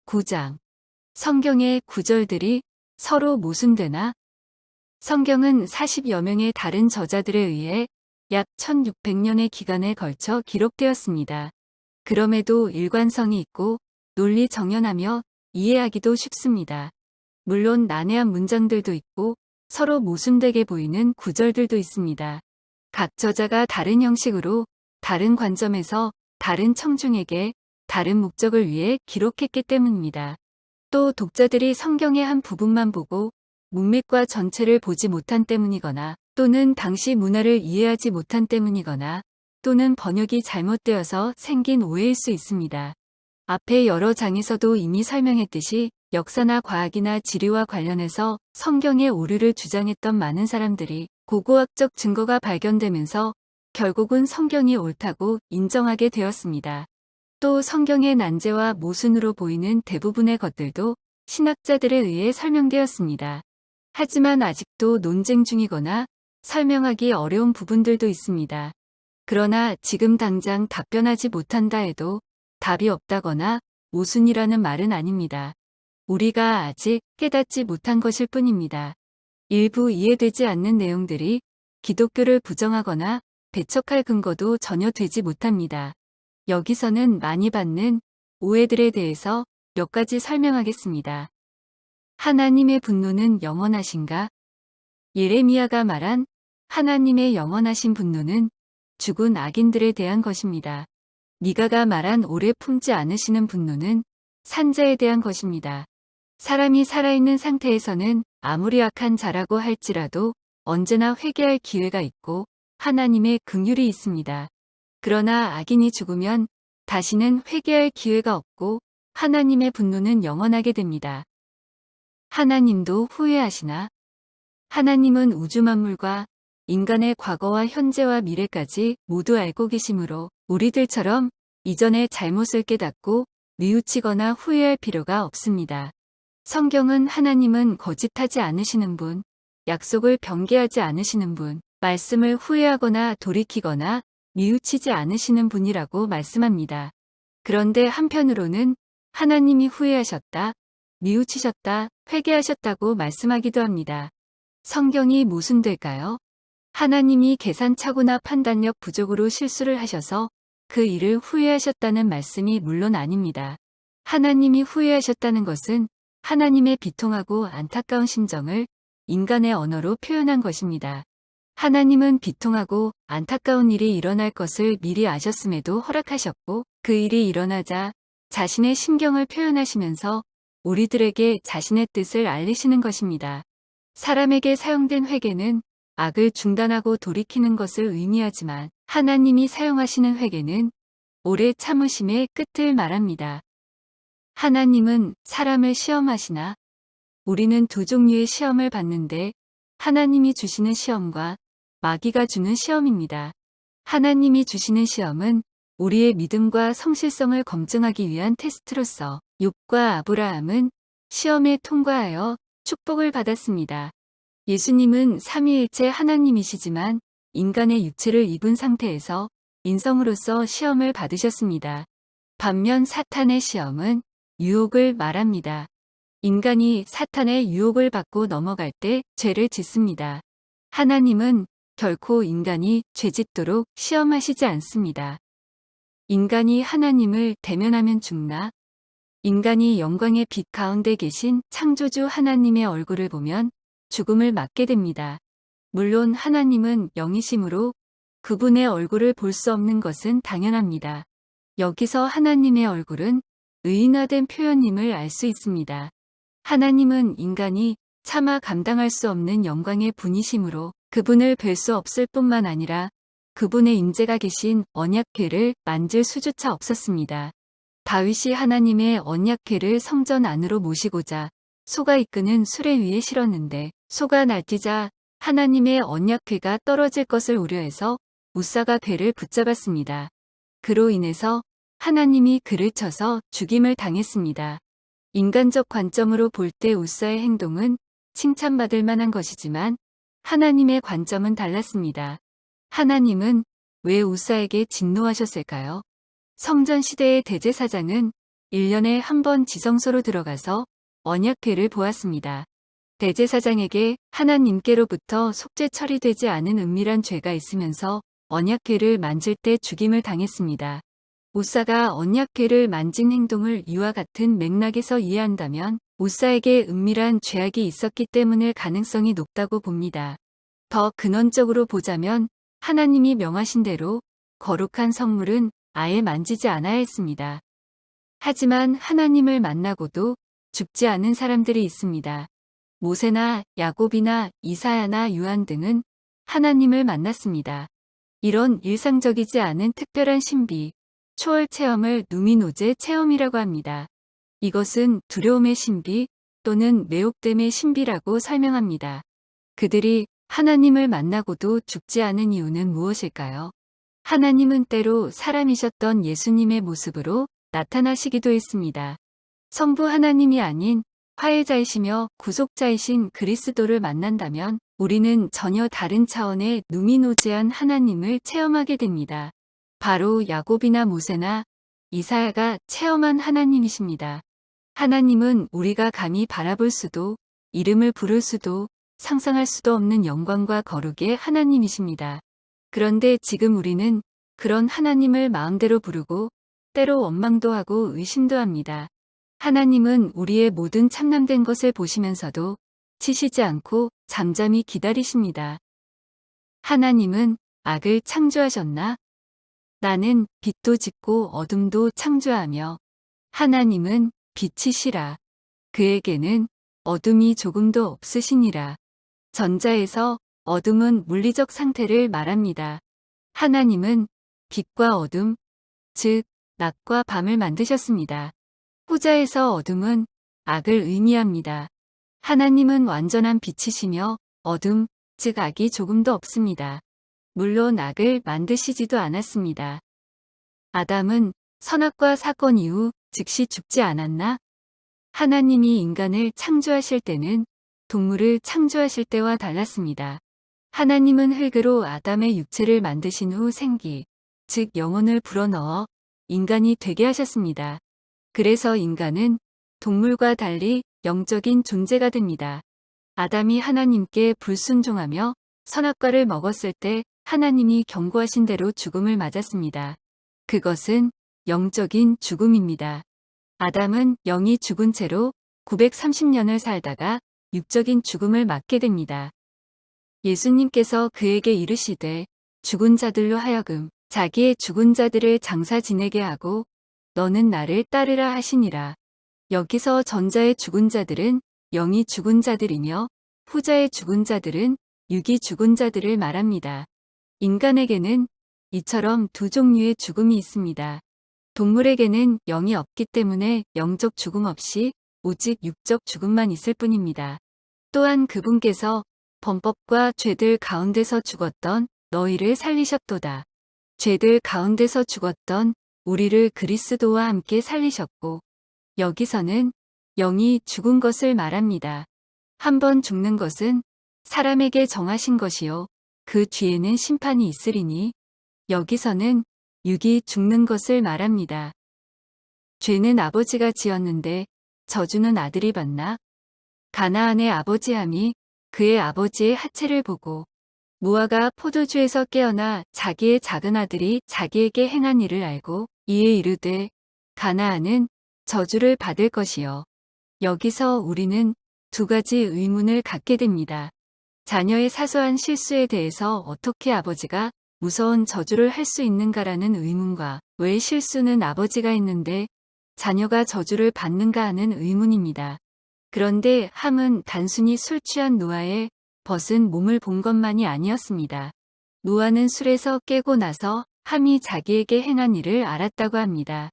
9장. 성경의 구절들이 서로 모순되나? 성경은 40여 명의 다른 저자들에 의해 약 1600년의 기간에 걸쳐 기록되었습니다. 그럼에도 일관성이 있고 논리 정연하며 이해하기도 쉽습니다. 물론 난해한 문장들도 있고 서로 모순되게 보이는 구절들도 있습니다. 각 저자가 다른 형식으로 다른 관점에서 다른 청중에게 다른 목적을 위해 기록했기 때문입니다. 또 독자들이 성경의 한 부분만 보고 문맥과 전체를 보지 못한 때문이거나 또는 당시 문화를 이해하지 못한 때문이거나 또는 번역이 잘못되어서 생긴 오해일 수 있습니다. 앞에 여러 장에서도 이미 설명했듯이 역사나 과학이나 지리와 관련해서 성경의 오류를 주장했던 많은 사람들이 고고학적 증거가 발견되면서 결국은 성경이 옳다고 인정하게 되었습니다. 또 성경의 난제와 모순으로 보이는 대부분의 것들도 신학자들에 의해 설명되었습니다. 하지만 아직도 논쟁 중이거나 설명하기 어려운 부분들도 있습니다. 그러나 지금 당장 답변하지 못한다 해도 답이 없다거나 모순이라는 말은 아닙니다. 우리가 아직 깨닫지 못한 것일 뿐입니다. 일부 이해되지 않는 내용들이 기독교를 부정하거나 배척할 근거도 전혀 되지 못합니다. 여기서는 많이 받는 오해들에 대해서 몇 가지 설명하겠습니다. 하나님의 분노는 영원하신가? 예레미야가 말한 하나님의 영원하신 분노는 죽은 악인들에 대한 것입니다. 미가가 말한 오래 품지 않으시는 분노는 산자에 대한 것입니다. 사람이 살아있는 상태에서는 아무리 악한 자라고 할지라도 언제나 회개할 기회가 있고 하나님의 긍휼이 있습니다. 그러나 악인이 죽으면 다시는 회개할 기회가 없고 하나님의 분노는 영원하게 됩니다. 하나님도 후회하시나? 하나님은 우주 만물과 인간의 과거와 현재와 미래까지 모두 알고 계시므로 우리들처럼 이전의 잘못을 깨닫고 뉘우치거나 후회할 필요가 없습니다. 성경은 하나님은 거짓하지 않으시는 분, 약속을 변개하지 않으시는 분, 말씀을 후회하거나 돌이키거나 뉘우치지 않으시는 분이라고 말씀합니다. 그런데 한편으로는 하나님이 후회하셨다, 뉘우치셨다, 회개하셨다고 말씀하기도 합니다. 성경이 모순될까요? 하나님이 계산착오나 판단력 부족으로 실수를 하셔서 그 일을 후회하셨다는 말씀이 물론 아닙니다. 하나님이 후회하셨다는 것은 하나님의 비통하고 안타까운 심정을 인간의 언어로 표현한 것입니다. 하나님은 비통하고 안타까운 일이 일어날 것을 미리 아셨음에도 허락하셨고 그 일이 일어나자 자신의 심경을 표현하시면서 우리들에게 자신의 뜻을 알리시는 것입니다. 사람에게 사용된 회개는 악을 중단하고 돌이키는 것을 의미하지만 하나님이 사용하시는 회개는 오래 참으심의 끝을 말합니다. 하나님은 사람을 시험하시나? 우리는 두 종류의 시험을 받는데 하나님이 주시는 시험과 마귀가 주는 시험입니다. 하나님이 주시는 시험은 우리의 믿음과 성실성을 검증하기 위한 테스트로서 욥과 아브라함은 시험에 통과하여 축복을 받았습니다. 예수님은 삼위일체 하나님이시지만 인간의 육체를 입은 상태에서 인성으로서 시험을 받으셨습니다. 반면 사탄의 시험은 유혹을 말합니다. 인간이 사탄의 유혹을 받고 넘어갈 때 죄를 짓습니다. 하나님은 결코 인간이 죄짓도록 시험하시지 않습니다. 인간이 하나님을 대면하면 죽나? 인간이 영광의 빛 가운데 계신 창조주 하나님의 얼굴을 보면 죽음을 맞게 됩니다. 물론 하나님은 영이시므로 그분의 얼굴을 볼 수 없는 것은 당연합니다. 여기서 하나님의 얼굴은 의인화된 표현임을 알 수 있습니다. 하나님은 인간이 차마 감당할 수 없는 영광의 분이시므로 그분을 뵐 수 없을 뿐만 아니라 그분의 임재가 계신 언약궤를 만질 수조차 없었습니다. 다윗이 하나님의 언약궤를 성전 안으로 모시고자 소가 이끄는 수레 위에 실었는데 소가 날뛰자 하나님의 언약궤가 떨어질 것을 우려해서 우사가 궤를 붙잡았습니다. 그로 인해서 하나님이 그를 쳐서 죽임을 당했습니다. 인간적 관점으로 볼 때 우사의 행동은 칭찬받을 만한 것이지만 하나님의 관점은 달랐습니다. 하나님은 왜 우사에게 진노하셨을까요? 성전 시대의 대제사장은 1년에 한 번 지성소로 들어가서 언약궤를 보았습니다. 대제사장에게 하나님께로부터 속죄 처리되지 않은 은밀한 죄가 있으면서 언약궤를 만질 때 죽임을 당했습니다. 우사가 언약궤를 만진 행동을 이와 같은 맥락에서 이해한다면 우사에게 은밀한 죄악이 있었기 때문일 가능성이 높다고 봅니다. 더 근원적으로 보자면 하나님이 명하신 대로 거룩한 성물은 아예 만지지 않아야 했습니다. 하지만 하나님을 만나고도 죽지 않은 사람들이 있습니다. 모세나 야곱이나 이사야나 요한 등은 하나님을 만났습니다. 이런 일상적이지 않은 특별한 신비, 초월 체험을 누미노제 체험이라고 합니다. 이것은 두려움의 신비 또는 매혹됨의 신비라고 설명합니다. 그들이 하나님을 만나고도 죽지 않은 이유는 무엇일까요? 하나님은 때로 사람이셨던 예수님의 모습으로 나타나시기도 했습니다. 성부 하나님이 아닌 화해자이시며 구속자이신 그리스도를 만난다면 우리는 전혀 다른 차원의 누미노제한 하나님을 체험하게 됩니다. 바로 야곱이나 모세나 이사야가 체험한 하나님이십니다. 하나님은 우리가 감히 바라볼 수도, 이름을 부를 수도, 상상할 수도 없는 영광과 거룩의 하나님이십니다. 그런데 지금 우리는 그런 하나님을 마음대로 부르고 때로 원망도 하고 의심도 합니다. 하나님은 우리의 모든 참남된 것을 보시면서도 치시지 않고 잠잠히 기다리십니다. 하나님은 악을 창조하셨나? 나는 빛도 짓고 어둠도 창조하며 하나님은 빛이시라. 그에게는 어둠이 조금도 없으시니라. 전자에서 어둠은 물리적 상태를 말합니다. 하나님은 빛과 어둠, 즉 낮과 밤을 만드셨습니다. 후자에서 어둠은 악을 의미합니다. 하나님은 완전한 빛이시며 어둠, 즉 악이 조금도 없습니다. 물론 악을 만드시지도 않았습니다. 아담은 선악과 사건 이후 즉시 죽지 않았나? 하나님이 인간을 창조하실 때는 동물을 창조하실 때와 달랐습니다. 하나님은 흙으로 아담의 육체를 만드신 후 생기, 즉 영혼을 불어넣어 인간이 되게 하셨습니다. 그래서 인간은 동물과 달리 영적인 존재가 됩니다. 아담이 하나님께 불순종하며 선악과를 먹었을 때 하나님이 경고하신 대로 죽음을 맞았습니다. 그것은 영적인 죽음입니다. 아담은 영이 죽은 채로 930년을 살다가 육적인 죽음을 맞게 됩니다. 예수님께서 그에게 이르시되 죽은 자들로 하여금 자기의 죽은 자들을 장사 지내게 하고 너는 나를 따르라 하시니라. 여기서 전자의 죽은 자들은 영이 죽은 자들이며 후자의 죽은 자들은 육이 죽은 자들을 말합니다. 인간에게는 이처럼 두 종류의 죽음이 있습니다. 동물에게는 영이 없기 때문에 영적 죽음 없이 오직 육적 죽음만 있을 뿐입니다. 또한 그분께서 범법과 죄들 가운데서 죽었던 너희를 살리셨도다. 죄들 가운데서 죽었던 우리를 그리스도와 함께 살리셨고 여기서는 영이 죽은 것을 말합니다. 한 번 죽는 것은 사람에게 정하신 것이요 그 뒤에는 심판이 있으리니 여기서는 육이 죽는 것을 말합니다. 죄는 아버지가 지었는데 저주는 아들이 받나? 가나안의 아버지함이 그의 아버지의 하체를 보고 무화가 포도주에서 깨어나 자기의 작은 아들이 자기에게 행한 일을 알고 이에 이르되 가나안은 저주를 받을 것이요. 여기서 우리는 두 가지 의문을 갖게 됩니다. 자녀의 사소한 실수에 대해서 어떻게 아버지가 무서운 저주를 할 수 있는가라는 의문과 왜 실수는 아버지가 했는데 자녀가 저주를 받는가 하는 의문입니다. 그런데 함은 단순히 술 취한 노아의 벗은 몸을 본 것만이 아니었습니다. 노아는 술에서 깨고 나서 함이 자기에게 행한 일을 알았다고 합니다.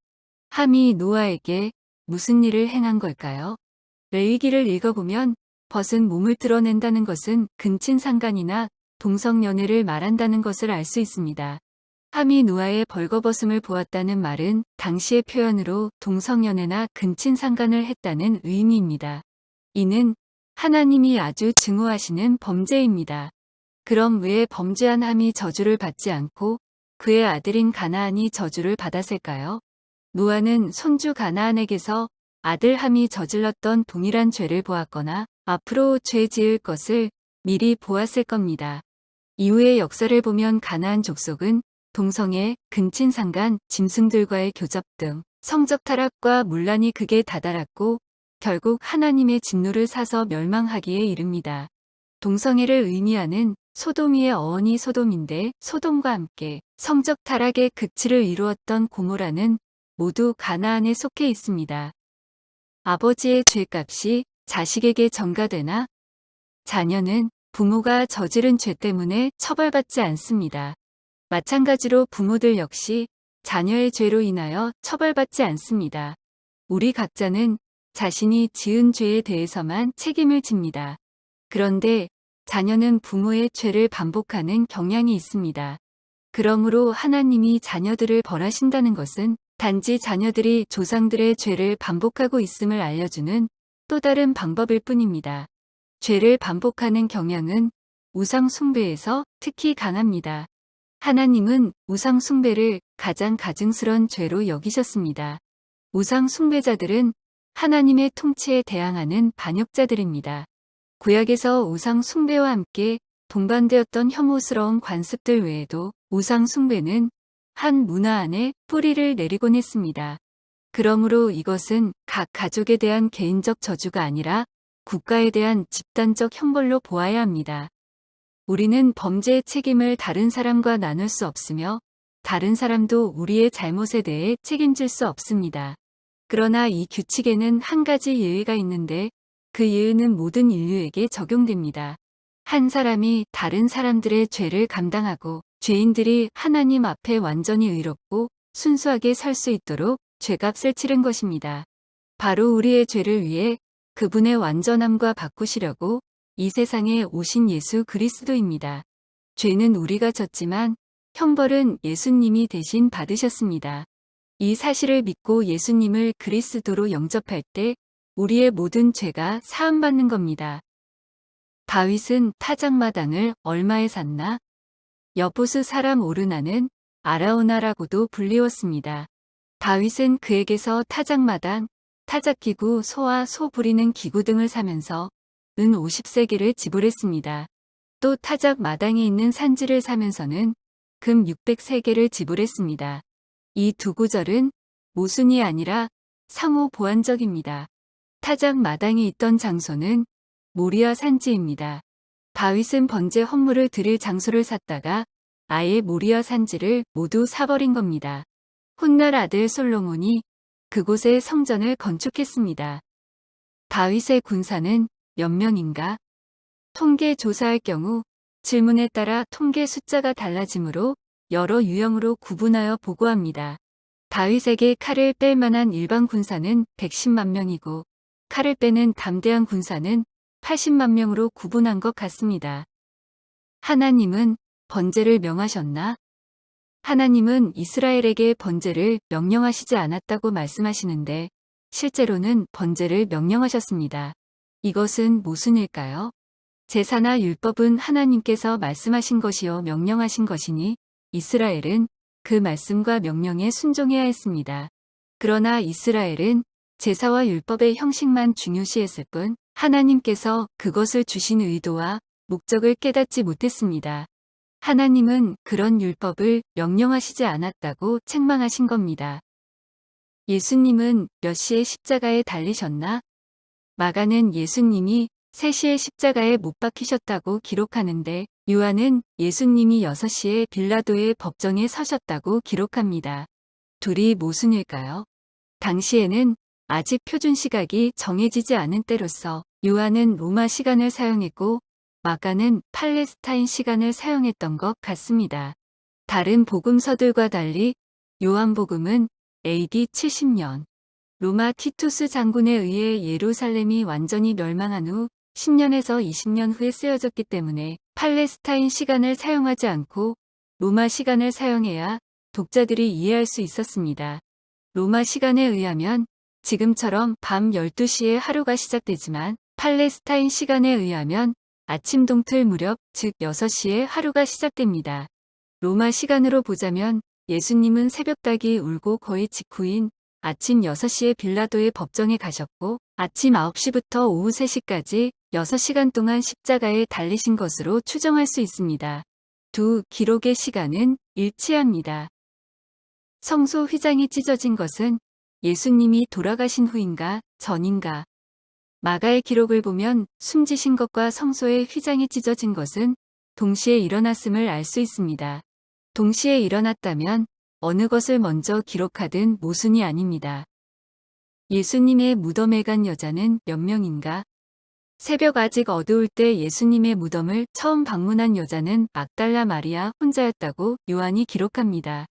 함이 노아에게 무슨 일을 행한 걸까요? 레위기를 읽어보면 벗은 몸을 드러낸다는 것은 근친상간이나 동성연애를 말한다는 것을 알 수 있습니다. 함이 노아의 벌거벗음을 보았다는 말은 당시의 표현으로 동성연애나 근친상간을 했다는 의미입니다. 이는 하나님이 아주 증오하시는 범죄입니다. 그럼 왜 범죄한 함이 저주를 받지 않고 그의 아들인 가나안이 저주를 받았을까요? 노아는 손주 가나안에게서 아들 함이 저질렀던 동일한 죄를 보았거나 앞으로 죄 지을 것을 미리 보았을 겁니다. 이후의 역사를 보면 가나안 족속은 동성애, 근친상간, 짐승들과의 교접 등 성적 타락과 문란이 극에 다다랐고 결국 하나님의 진노를 사서 멸망하기에 이릅니다. 동성애를 의미하는 소돔이의 어원이 소돔인데 소돔과 함께 성적 타락의 극치를 이루었던 고모라는 모두 가나안에 속해 있습니다. 아버지의 죄값이 자식에게 전가되나 자녀는 부모가 저지른 죄 때문에 처벌받지 않습니다. 마찬가지로 부모들 역시 자녀의 죄로 인하여 처벌받지 않습니다. 우리 각자는 자신이 지은 죄에 대해서만 책임을 집니다. 그런데 자녀는 부모의 죄를 반복하는 경향이 있습니다. 그러므로 하나님이 자녀들을 벌하신다는 것은 단지 자녀들이 조상들의 죄를 반복하고 있음을 알려주는 또 다른 방법일 뿐입니다. 죄를 반복하는 경향은 우상 숭배에서 특히 강합니다. 하나님은 우상 숭배를 가장 가증스러운 죄로 여기셨습니다. 우상 숭배자들은 하나님의 통치에 대항하는 반역자들입니다. 구약에서 우상 숭배와 함께 동반되었던 혐오스러운 관습들 외에도 우상 숭배는 한 문화 안에 뿌리를 내리곤 했습니다. 그러므로 이것은 각 가족에 대한 개인적 저주가 아니라 국가에 대한 집단적 형벌로 보아야 합니다. 우리는 범죄의 책임을 다른 사람과 나눌 수 없으며 다른 사람도 우리의 잘못에 대해 책임질 수 없습니다. 그러나 이 규칙에는 한 가지 예외가 있는데 그 예외는 모든 인류에게 적용됩니다. 한 사람이 다른 사람들의 죄를 감당하고 죄인들이 하나님 앞에 완전히 의롭고 순수하게 살 수 있도록 죄값을 치른 것입니다. 바로 우리의 죄를 위해 그분의 완전함과 바꾸시려고 이 세상에 오신 예수 그리스도입니다. 죄는 우리가 졌지만 형벌은 예수님이 대신 받으셨습니다. 이 사실을 믿고 예수님을 그리스도로 영접할 때 우리의 모든 죄가 사함받는 겁니다. 다윗은 타작마당을 얼마에 샀나? 여보스 사람 오르나는 아라우나라고도 불리웠습니다. 다윗은 그에게서 타작마당, 타작기구, 소와 소 부리는 기구 등을 사면서 은 50세겔을 지불했습니다. 또 타작 마당에 있는 산지를 사면서는 금 600세겔을 지불했습니다. 이 두 구절은 모순이 아니라 상호 보완적입니다. 타작 마당이 있던 장소는 모리아 산지입니다. 다윗은 번제 헌물을 드릴 장소를 샀다가 아예 모리아 산지를 모두 사버린 겁니다. 훗날 아들 솔로몬이 그곳에 성전을 건축했습니다. 다윗의 군사는 몇 명인가? 통계 조사할 경우 질문에 따라 통계 숫자가 달라지므로 여러 유형으로 구분하여 보고합니다. 다윗에게 칼을 뺄 만한 일반 군사는 110만 명이고 칼을 빼는 담대한 군사는 80만 명으로 구분한 것 같습니다. 하나님은 번제를 명하셨나? 하나님은 이스라엘에게 번제를 명령하시지 않았다고 말씀하시는데 실제로는 번제를 명령하셨습니다. 이것은 모순일까요? 제사나 율법은 하나님께서 말씀하신 것이요 명령하신 것이니 이스라엘은 그 말씀과 명령에 순종해야 했습니다. 그러나 이스라엘은 제사와 율법의 형식만 중요시했을 뿐 하나님께서 그것을 주신 의도와 목적을 깨닫지 못했습니다. 하나님은 그런 율법을 명령하시지 않았다고 책망하신 겁니다. 예수님은 몇 시에 십자가에 달리셨나? 마가는 예수님이 3시에 십자가에 못 박히셨다고 기록하는데 요한은 예수님이 6시에 빌라도의 법정에 서셨다고 기록합니다. 둘이 모순일까요? 당시에는 아직 표준 시각이 정해지지 않은 때로서 요한은 로마 시간을 사용했고 마가는 팔레스타인 시간을 사용했던 것 같습니다. 다른 복음서들과 달리 요한복음은 AD 70년 로마 티투스 장군에 의해 예루살렘이 완전히 멸망한 후 10년에서 20년 후에 쓰여졌기 때문에 팔레스타인 시간을 사용하지 않고 로마 시간을 사용해야 독자들이 이해할 수 있었습니다. 로마 시간에 의하면 지금처럼 밤 12시에 하루가 시작되지만 팔레스타인 시간에 의하면 아침 동틀 무렵 즉 6시에 하루가 시작됩니다. 로마 시간으로 보자면 예수님은 새벽닭이 울고 거의 직후인 아침 6시에 빌라도의 법정에 가셨고 아침 9시부터 오후 3시까지 6시간 동안 십자가에 달리신 것으로 추정할 수 있습니다. 두 기록의 시간은 일치합니다. 성소 휘장이 찢어진 것은 예수님이 돌아가신 후인가 전인가? 마가의 기록을 보면 숨지신 것과 성소의 휘장이 찢어진 것은 동시에 일어났음을 알 수 있습니다. 동시에 일어났다면 어느 것을 먼저 기록하든 모순이 아닙니다. 예수님의 무덤에 간 여자는 몇 명인가? 새벽 아직 어두울 때 예수님의 무덤을 처음 방문한 여자는 막달라 마리아 혼자였다고 요한이 기록합니다.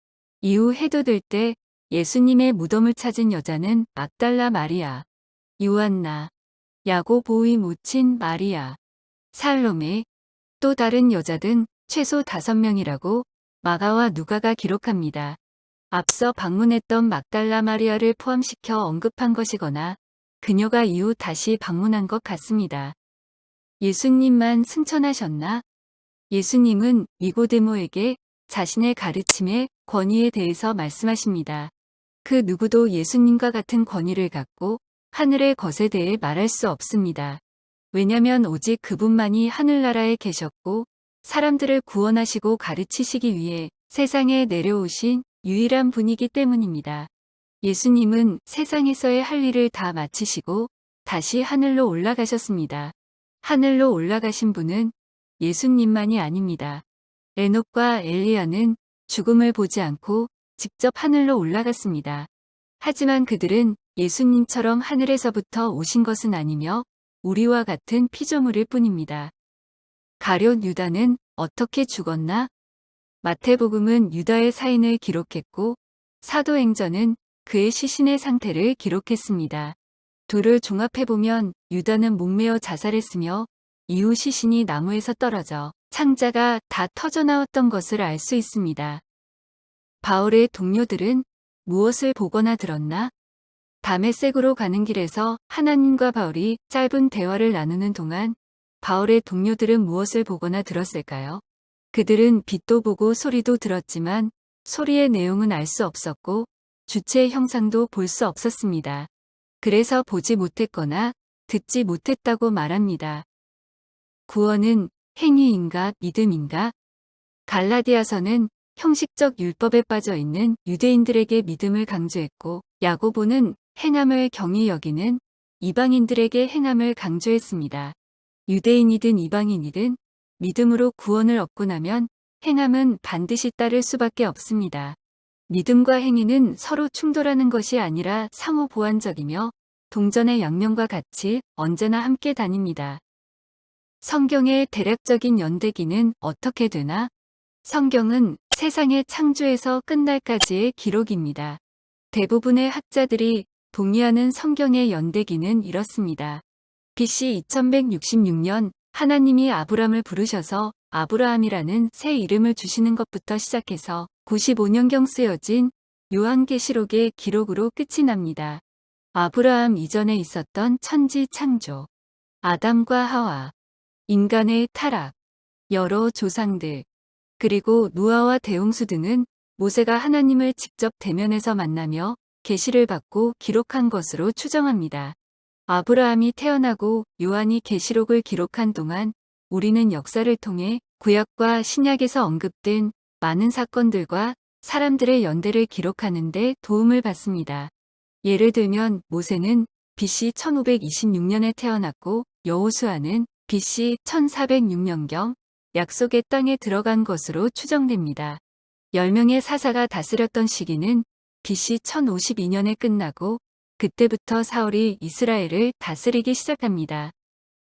이후 해도 들 때 예수님의 무덤을 찾은 여자는 막달라 마리아, 요한나, 야고보의 모친 마리아, 살로메, 또 다른 여자든 최소 5명이라고 마가와 누가가 기록합니다. 앞서 방문했던 막달라 마리아를 포함시켜 언급한 것이거나 그녀가 이후 다시 방문한 것 같습니다. 예수님만 승천하셨나? 예수님은 니고데모에게 자신의 가르침의 권위에 대해서 말씀하십니다. 그 누구도 예수님과 같은 권위를 갖고 하늘의 것에 대해 말할 수 없습니다. 왜냐면 오직 그분만이 하늘나라에 계셨고 사람들을 구원하시고 가르치시기 위해 세상에 내려오신 유일한 분이기 때문입니다. 예수님은 세상에서의 할 일을 다 마치시고 다시 하늘로 올라가셨습니다. 하늘로 올라가신 분은 예수님만이 아닙니다. 에녹과 엘리야는 죽음을 보지 않고 직접 하늘로 올라갔습니다. 하지만 그들은 예수님처럼 하늘에서부터 오신 것은 아니며 우리와 같은 피조물일 뿐입니다. 가룟 유다는 어떻게 죽었나? 마태복음은 유다의 사인을 기록했고 사도행전은 그의 시신의 상태를 기록했습니다. 둘을 종합해보면 유다는 목매어 자살했으며 이후 시신이 나무에서 떨어져 창자가 다 터져나왔던 것을 알 수 있습니다. 바울의 동료들은 무엇을 보거나 들었나? 다메섹으로 가는 길에서 하나님과 바울이 짧은 대화를 나누는 동안 바울의 동료들은 무엇을 보거나 들었을까요? 그들은 빛도 보고 소리도 들었지만 소리의 내용은 알 수 없었고 주체의 형상도 볼 수 없었습니다. 그래서 보지 못했거나 듣지 못했다고 말합니다. 구원은 행위인가 믿음인가? 갈라디아서는 형식적 율법에 빠져 있는 유대인들에게 믿음을 강조했고 야고보는 행함을 경히 여기는 이방인들에게 행함을 강조했습니다. 유대인이든 이방인이든 믿음으로 구원을 얻고 나면 행함은 반드시 따를 수밖에 없습니다. 믿음과 행위는 서로 충돌하는 것이 아니라 상호 보완적이며 동전의 양면과 같이 언제나 함께 다닙니다. 성경의 대략적인 연대기는 어떻게 되나? 성경은 세상의 창조에서 끝날까지의 기록입니다. 대부분의 학자들이 동의하는 성경의 연대기는 이렇습니다. BC 2166년 하나님이 아브람을 부르셔서 아브라함이라는 새 이름을 주시는 것부터 시작해서 95년경 쓰여진 요한계시록의 기록으로 끝이 납니다. 아브라함 이전에 있었던 천지 창조, 아담과 하와, 인간의 타락, 여러 조상들, 그리고 노아와 대홍수 등은 모세가 하나님을 직접 대면해서 만나며 계시를 받고 기록한 것으로 추정합니다. 아브라함이 태어나고 요한이 계시록을 기록한 동안 우리는 역사를 통해 구약과 신약에서 언급된 많은 사건들과 사람들의 연대를 기록하는 데 도움을 받습니다. 예를 들면 모세는 BC 1526년에 태어났고 여호수아는 BC 1406년경 약속의 땅에 들어간 것으로 추정됩니다. 10명의 사사가 다스렸던 시기는 BC 1052년에 끝나고 그때부터 사울이 이스라엘을 다스리기 시작합니다.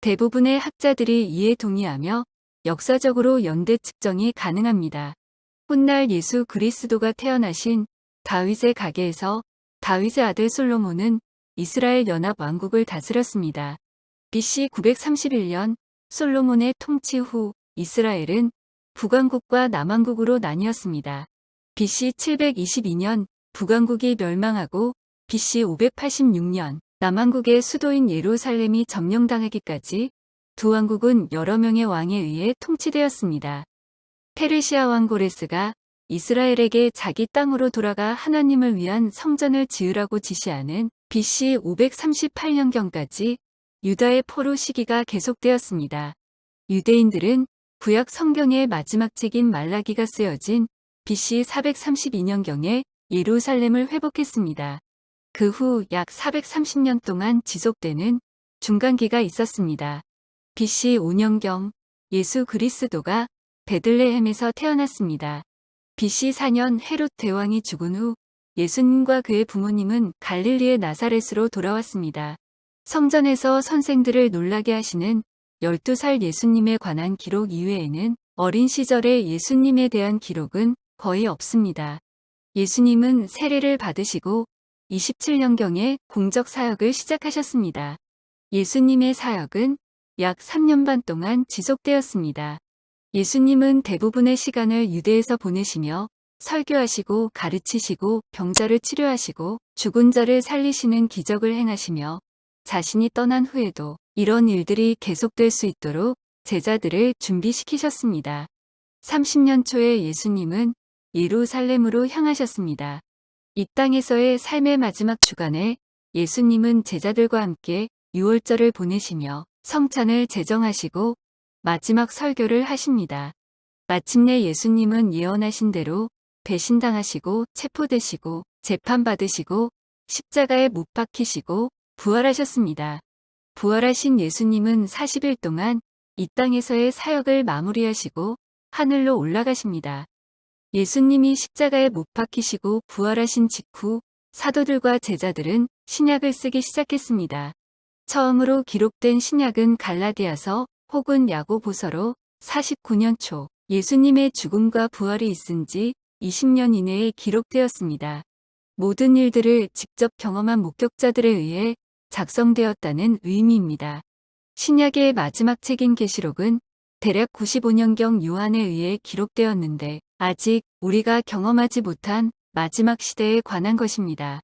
대부분의 학자들이 이에 동의하며 역사적으로 연대 측정이 가능합니다. 훗날 예수 그리스도가 태어나신 다윗의 가게에서 다윗의 아들 솔로몬은 이스라엘 연합 왕국을 다스렸습니다. BC 931년 솔로몬의 통치 후 이스라엘은 북왕국과 남왕국으로 나뉘었습니다. BC 722년 북왕국이 멸망하고 BC 586년 남왕국의 수도인 예루살렘이 점령당하기까지 두 왕국은 여러 명의 왕에 의해 통치되었습니다. 페르시아 왕 고레스가 이스라엘에게 자기 땅으로 돌아가 하나님을 위한 성전을 지으라고 지시하는 BC 538년경까지 유다의 포로 시기가 계속되었습니다. 유대인들은 구약 성경의 마지막 책인 말라기가 쓰여진 BC 432년경에 예루살렘을 회복했습니다. 그 후 약 430년 동안 지속되는 중간기가 있었습니다. BC 5년경 예수 그리스도가 베들레헴에서 태어났습니다. BC 4년 헤롯 대왕이 죽은 후 예수님과 그의 부모님은 갈릴리의 나사렛으로 돌아왔습니다. 성전에서 선생들을 놀라게 하시는 12살 예수님에 관한 기록 이외에는 어린 시절의 예수님에 대한 기록은 거의 없습니다. 예수님은 세례를 받으시고 27년경에 공적 사역을 시작하셨습니다. 예수님의 사역은 약 3년 반 동안 지속되었습니다. 예수님은 대부분의 시간을 유대에서 보내시며 설교하시고 가르치시고 병자를 치료하시고 죽은 자를 살리시는 기적을 행하시며 자신이 떠난 후에도 이런 일들이 계속될 수 있도록 제자들을 준비시키셨습니다. 30년 초에 예수님은 예루살렘으로 향하셨습니다. 이 땅에서의 삶의 마지막 주간에 예수님은 제자들과 함께 유월절을 보내시며 성찬을 제정하시고 마지막 설교를 하십니다. 마침내 예수님은 예언하신 대로 배신당하시고 체포되시고 재판받으시고 십자가에 못 박히시고 부활하셨습니다. 부활하신 예수님은 40일 동안 이 땅에서의 사역을 마무리하시고 하늘로 올라가십니다. 예수님이 십자가에 못 박히시고 부활하신 직후 사도들과 제자들은 신약을 쓰기 시작했습니다. 처음으로 기록된 신약은 갈라디아서 혹은 야고보서로 49년 초 예수님의 죽음과 부활이 있은 지 20년 이내에 기록되었습니다. 모든 일들을 직접 경험한 목격자들에 의해 작성되었다는 의미입니다. 신약의 마지막 책인 계시록은 대략 95년경 요한에 의해 기록되었는데 아직 우리가 경험하지 못한 마지막 시대에 관한 것입니다.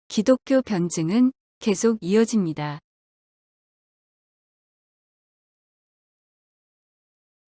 기독교 변증은 계속 이어집니다.